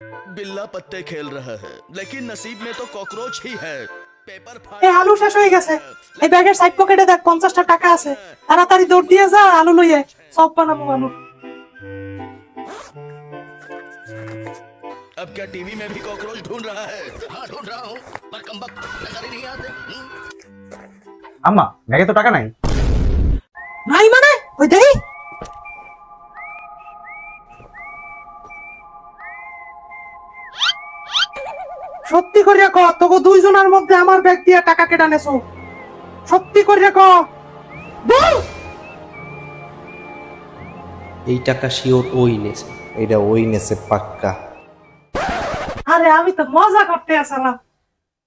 बिल्ला पत्ते खेल रहा है लेकिन नसीब में तो कॉकरोच ही है। पेपर এই আলু শেষ হয়ে গেছে। এই ব্যাগের সাইড পকেটে দেখ 50টা টাকা আছে। তাড়াতাড়ি দৌড় দিয়ে যা আলু লইয়ে সব বানাবো আলু। अब क्या टीवी में भी कॉकरोच ढूंढ रहा है? हाँ ढूंढ रहा हूँ पर कमबख्त नजर ही नहीं आते। আম্মা ব্যাগে তো টাকা নাই। নাই মানে ওই দেই সত্যি করে ক তোকে দুইজনের মধ্যে আমার ব্যাগ দিয়ে টাকা কেটে নেছো সত্যি করে ক বল। এই টাকা শিওর ওই নেছে। এটা ওই নেছে পাক্কা। আরে আমি তো মজা করতে আসলাম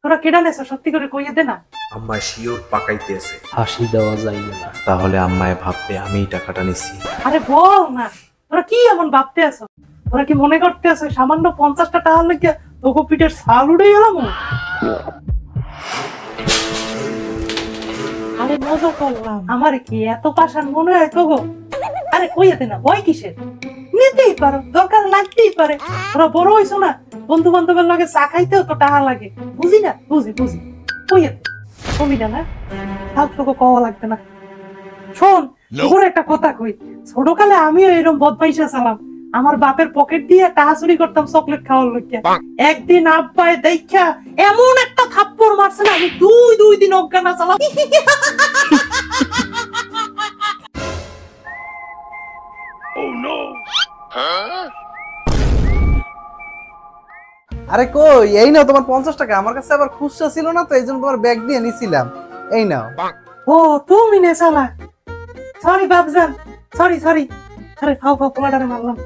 তোরা কেটে নেছো সত্যি করে কইয়ে দে না। আম্মা শিওর পাকাইতেছে। ফাঁসি দেওয়া যাইবে না। তাহলে আম্মায় ভাববে আমি টাকাটা নিছি। আরে বল না তোরা কি এমন ভাবতে আছো? তোরা কি মনে করতে আছো সামান্য 50টা টাকা লাগিয়া তোকে পিঠের ছাল উড়ে গেলাম? আরে মজা করলাম। আমার কি এত পাশান মনে হয় তো গো? আরে কইতে না ভয় কিসের? নিতেই পারো দরকার লাগতেই পারে। তোরা বড় হইছো না বন্ধু বান্ধবের লগে চা খাইতেও তো টাকা লাগে বুঝি না বুঝি কইতে কবি না থাক তোকে কওয়া লাগবে না। শোন তোর একটা কথা কই ছোটকালে আমিও এরকম বদমাইশা ছিলাম। আমার বাপের পকেট দিয়ে টাকা চুরি করতাম চকলেট খাওয়ার লইয়া। একদিন আব্বাই দেখা এমন একটা থাপ্পড় মারছে না আমি দুই দিন অজ্ঞান ছিলাম। আরে কই এই নাও তোমার 50 টাকা। আমার কাছে আবার খুচরা ছিল না তো এইজন্য তোমার ব্যাগ দিয়ে নিছিলাম। এই নাও। ও তুমি নে শালা। সরি বাপজান সরি আরে ফাও পোলাটারে মারলাম।